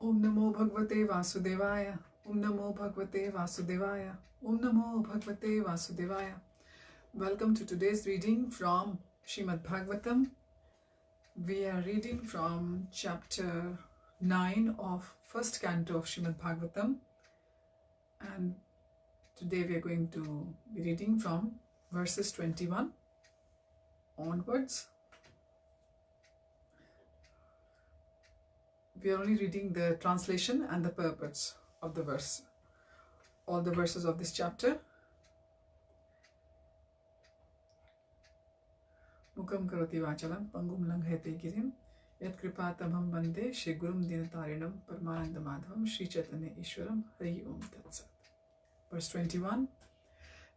Om Namo Bhagavate Vasudevaya. Om Namo Bhagavate Vasudevaya. Om Namo Bhagavate Vasudevaya. Welcome to today's reading from Srimad Bhagavatam. We are reading from chapter 9 of first canto of Srimad Bhagavatam. And today we are going to be reading from verses 21 onwards. We are only reading the translation and the purports of the verse, all the verses of this chapter. Mukam karoti vachalam pangum langhete girim yat kripatamham vande Shri Gurum Dinatarinam Paramananda Madhavam Shri Chaitanya Ishwaram Hari Om Tat Sat. Verse 21.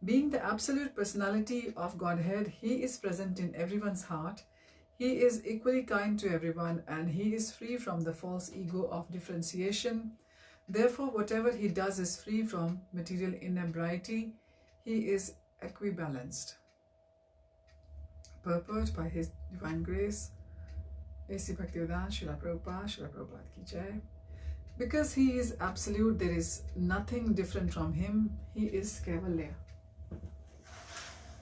Being the absolute personality of Godhead, He is present in everyone's heart. He is equally kind to everyone, and He is free from the false ego of differentiation. Therefore, whatever He does is free from material inebriety. He is equibalanced. Purport by His Divine Grace, A.C. Bhaktivedanta Srila Prabhupada Ki Jai. Because He is absolute, there is nothing different from Him. He is Kevalya.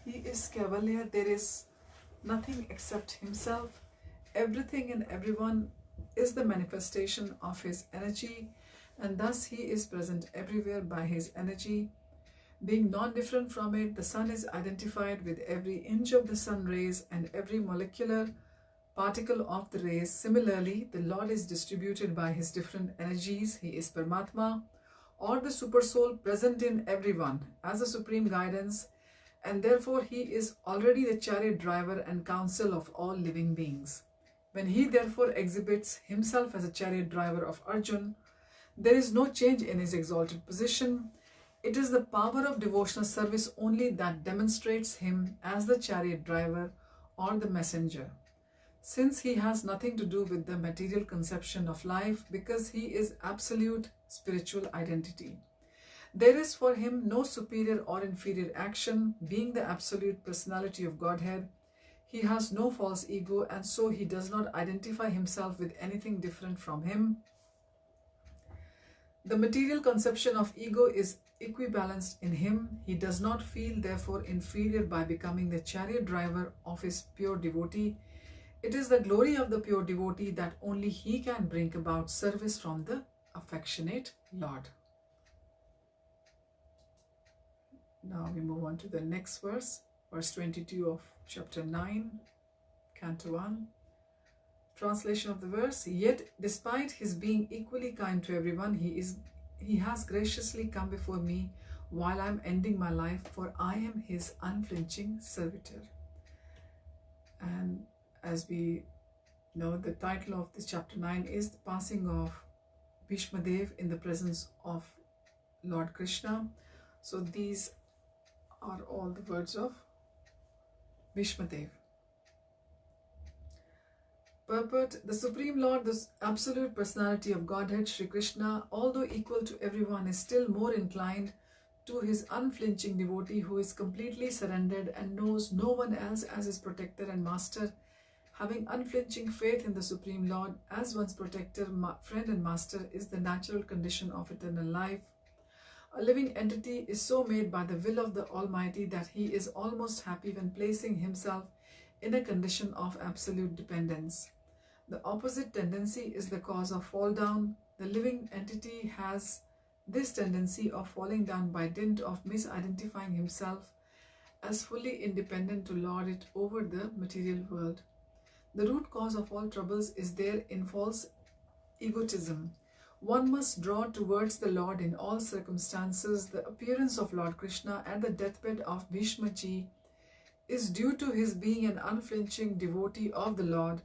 He is Kevalya. There is nothing except Himself. Everything and everyone is the manifestation of His energy, and thus He is present everywhere by His energy. Being non-different from it, the sun is identified with every inch of the sun rays and every molecular particle of the rays. Similarly, the Lord is distributed by His different energies. He is Paramatma, or the Supersoul, present in everyone as a supreme guidance, and therefore He is already the chariot driver and counsel of all living beings. When He therefore exhibits Himself as a chariot driver of Arjun, there is no change in His exalted position. It is the power of devotional service only that demonstrates Him as the chariot driver or the messenger. Since He has nothing to do with the material conception of life, because He is absolute spiritual identity, there is for Him no superior or inferior action. Being the absolute personality of Godhead, He has no false ego, and so He does not identify Himself with anything different from Him. The material conception of ego is equibalanced in Him. He does not feel therefore inferior by becoming the chariot driver of His pure devotee. It is the glory of the pure devotee that only he can bring about service from the affectionate Lord. Now we move on to the next verse, verse 22 of chapter 9, canto 1. Translation of the verse. Yet, despite His being equally kind to everyone, He has graciously come before me while I am ending my life, for I am His unflinching servitor. And as we know, the title of this chapter 9 is the Passing of Bhishmadeva in the presence of Lord Krishna. So these are all the words of Bhishmadeva. Purport. The Supreme Lord, the absolute personality of Godhead, Shri Krishna, although equal to everyone, is still more inclined to His unflinching devotee who is completely surrendered and knows no one else as his protector and master. Having unflinching faith in the Supreme Lord as one's protector, friend and master is the natural condition of eternal life. A living entity is so made by the will of the Almighty that he is almost happy when placing himself in a condition of absolute dependence. The opposite tendency is the cause of fall down. The living entity has this tendency of falling down by dint of misidentifying himself as fully independent to lord it over the material world. The root cause of all troubles is there in false egotism. One must draw towards the Lord in all circumstances. The appearance of Lord Krishna at the deathbed of Bhishmaji is due to his being an unflinching devotee of the Lord.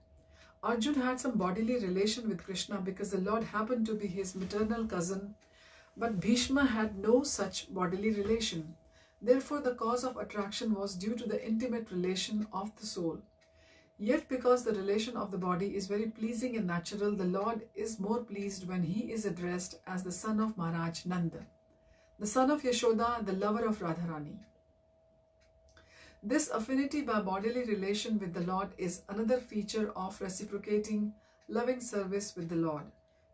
Arjun had some bodily relation with Krishna because the Lord happened to be his maternal cousin, but Bhishma had no such bodily relation. Therefore, the cause of attraction was due to the intimate relation of the soul. Yet, because the relation of the body is very pleasing and natural, the Lord is more pleased when He is addressed as the son of Maharaj Nanda, the son of Yashoda, the lover of Radharani. This affinity by bodily relation with the Lord is another feature of reciprocating loving service with the Lord.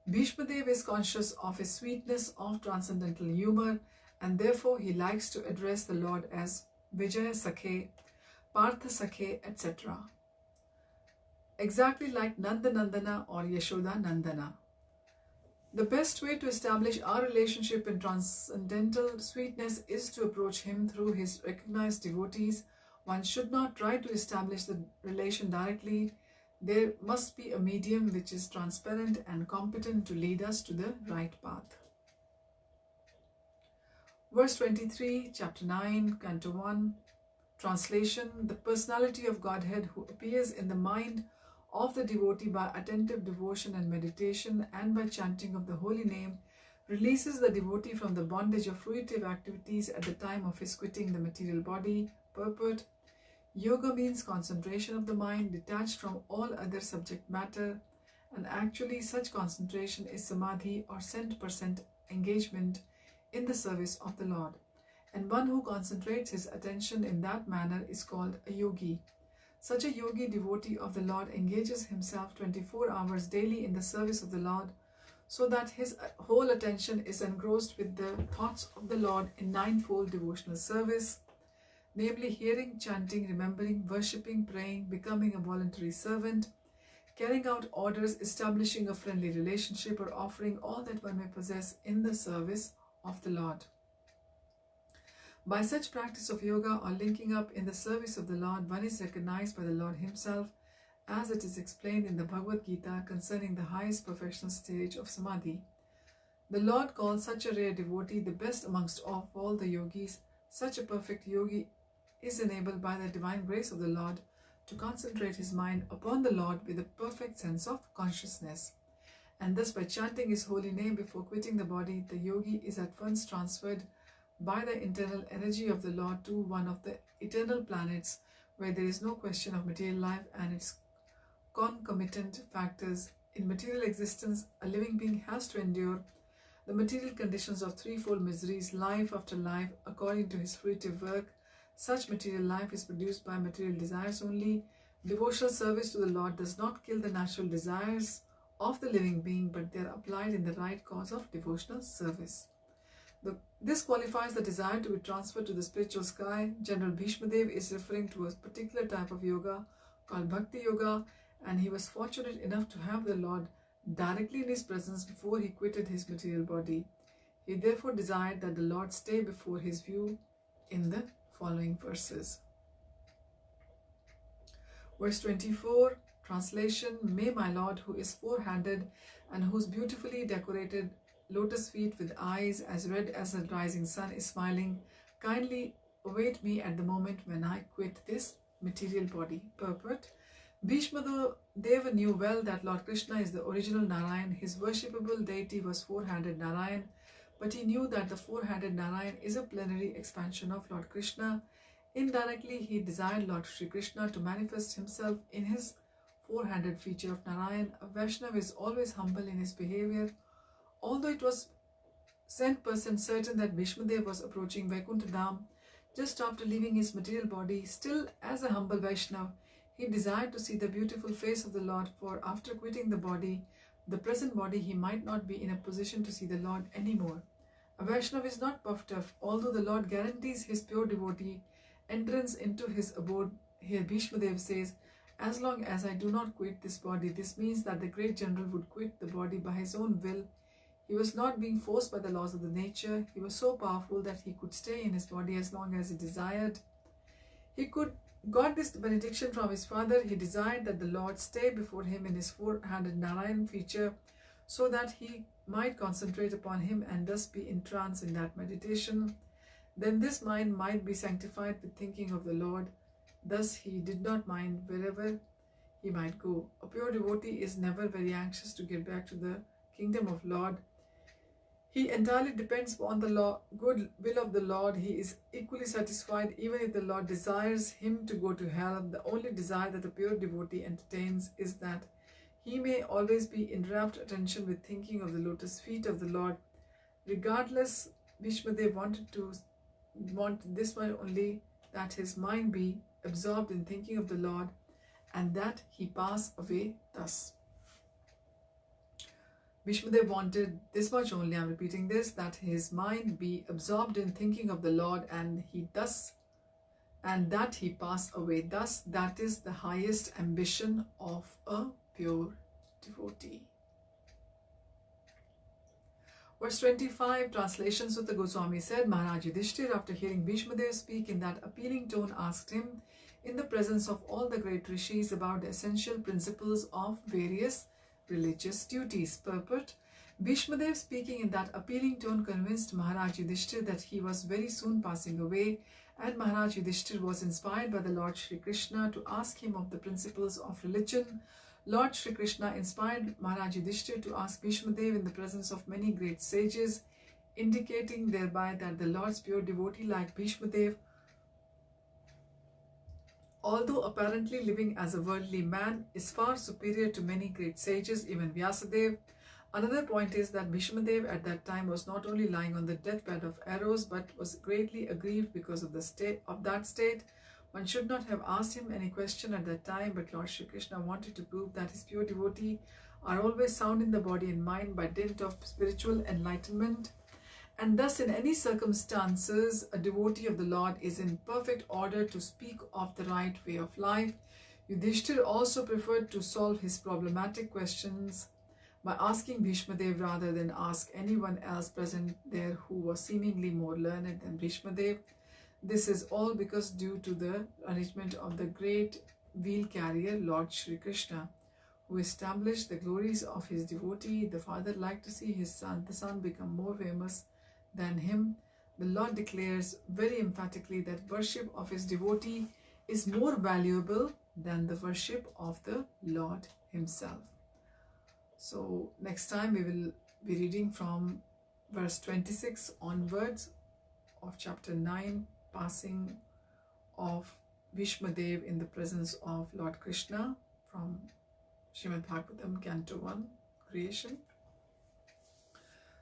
Bhishmadeva is conscious of his sweetness of transcendental humor, and therefore he likes to address the Lord as Vijaya Sakhe, Partha Sakhe, etc. Exactly like Nanda Nandana or Yashoda Nandana. The best way to establish our relationship in transcendental sweetness is to approach him through his recognized devotees. One should not try to establish the relation directly. There must be a medium which is transparent and competent to lead us to the right path. Verse 23, chapter 9, canto 1. Translation: the personality of Godhead who appears in the mind of the devotee by attentive devotion and meditation and by chanting of the holy name releases the devotee from the bondage of fruitive activities at the time of his quitting the material body. Purport: yoga means concentration of the mind detached from all other subject matter, and actually such concentration is samadhi or 100% engagement in the service of the Lord. And one who concentrates his attention in that manner is called a yogi. Such a yogi devotee of the Lord engages himself 24 hours daily in the service of the Lord, so that his whole attention is engrossed with the thoughts of the Lord in ninefold devotional service, namely hearing, chanting, remembering, worshipping, praying, becoming a voluntary servant, carrying out orders, establishing a friendly relationship, or offering all that one may possess in the service of the Lord. By such practice of yoga or linking up in the service of the Lord, one is recognized by the Lord himself, as it is explained in the Bhagavad-Gita concerning the highest perfectional stage of samadhi. The Lord calls such a rare devotee the best amongst all the yogis. Such a perfect yogi is enabled by the divine grace of the Lord to concentrate his mind upon the Lord with a perfect sense of consciousness. And thus by chanting his holy name before quitting the body, the yogi is at once transferred by the internal energy of the Lord to one of the eternal planets where there is no question of material life and its concomitant factors. In material existence, a living being has to endure the material conditions of threefold miseries, life after life, according to his fruitive work. Such material life is produced by material desires only. Devotional service to the Lord does not kill the natural desires of the living being, but they are applied in the right cause of devotional service. This qualifies the desire to be transferred to the spiritual sky. General Bhishmadeva is referring to a particular type of yoga called Bhakti Yoga, and he was fortunate enough to have the Lord directly in his presence before he quitted his material body. He therefore desired that the Lord stay before his view in the following verses. Verse 24, translation: may my Lord, who is four-handed and whose beautifully decorated lotus feet with eyes as red as the rising sun is smiling, kindly await me at the moment when I quit this material body. Purport: Bhishmadeva knew well that Lord Krishna is the original Narayan. His worshipable deity was four-handed Narayan, but he knew that the four-handed Narayan is a plenary expansion of Lord Krishna. Indirectly, he desired Lord Sri Krishna to manifest himself in his four-handed feature of Narayan. A Vaishnava is always humble in his behavior. Although it was 100% certain that Bhishmadeva was approaching Vaikuntha Dham just after leaving his material body, still as a humble Vaishnava, he desired to see the beautiful face of the Lord, for after quitting the present body, he might not be in a position to see the Lord anymore. A Vaishnava is not puffed up. Although the Lord guarantees his pure devotee entrance into his abode, here Bhishmadeva says, as long as I do not quit this body. This means that the great general would quit the body by his own will. He was not being forced by the laws of the nature. He was so powerful that he could stay in his body as long as he desired. He got this benediction from his father. He desired that the Lord stay before him in his four-handed Narayan feature, so that he might concentrate upon him and thus be in trance in that meditation. Then this mind might be sanctified with thinking of the Lord. Thus he did not mind wherever he might go. A pure devotee is never very anxious to get back to the kingdom of Lord. He entirely depends upon the good will of the Lord. He is equally satisfied even if the Lord desires him to go to hell. The only desire that a pure devotee entertains is that he may always be in rapt attention with thinking of the lotus feet of the Lord. Regardless, Bhishmadev wanted this one only, that his mind be absorbed in thinking of the Lord, and that he pass away thus. Bhishmadev wanted this much only, I'm repeating this, that his mind be absorbed in thinking of the Lord and that he pass away. Thus, that is the highest ambition of a pure devotee. Verse 25, translation Sutta Goswami said, Maharaj Yudhishthir, after hearing Bhishmadev speak in that appealing tone, asked him, in the presence of all the great rishis, about the essential principles of various religious duties. Purport: Bhishmadev, speaking in that appealing tone, convinced Maharaj Yudhishthir that he was very soon passing away, and Maharaj Yudhishthir was inspired by the Lord Shri Krishna to ask him of the principles of religion. Lord Shri Krishna inspired Maharaj Yudhishthir to ask Bhishmadev in the presence of many great sages, indicating thereby that the Lord's pure devotee like Bhishmadev, although apparently living as a worldly man, is far superior to many great sages, even Vyasadeva. Another point is that Bhishmadev at that time was not only lying on the deathbed of arrows, but was greatly aggrieved because of that state. One should not have asked him any question at that time, but Lord Shri Krishna wanted to prove that his pure devotee are always sound in the body and mind by dint of spiritual enlightenment. And thus, in any circumstances, a devotee of the Lord is in perfect order to speak of the right way of life. Yudhishthir also preferred to solve his problematic questions by asking Bhishmadev rather than ask anyone else present there who was seemingly more learned than Bhishmadev. This is all because due to the arrangement of the great wheel carrier, Lord Shri Krishna, who established the glories of his devotee. The father liked to see the son become more famous than him. The Lord declares very emphatically that worship of his devotee is more valuable than the worship of the Lord himself. So next time we will be reading from verse 26 onwards of chapter 9, Passing of Bhishmadev in the presence of Lord Krishna, from Srimad Bhagavatam, Canto 1, Creation.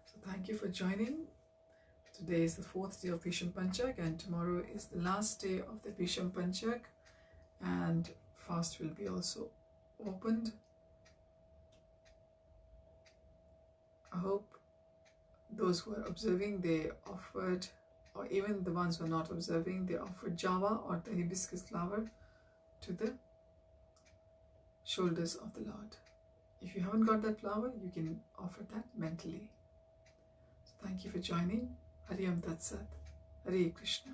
So thank you for joining. Today is the 4th day of Bhishmapanchaka, and tomorrow is the last day of the Bhishmapanchaka, and fast will be also opened. I hope those who are observing, they offered, or even the ones who are not observing, they offered java or the hibiscus flower to the shoulders of the Lord. If you haven't got that flower, you can offer that mentally. So thank you for joining. Hari Om Tat Sat. Hare Krishna.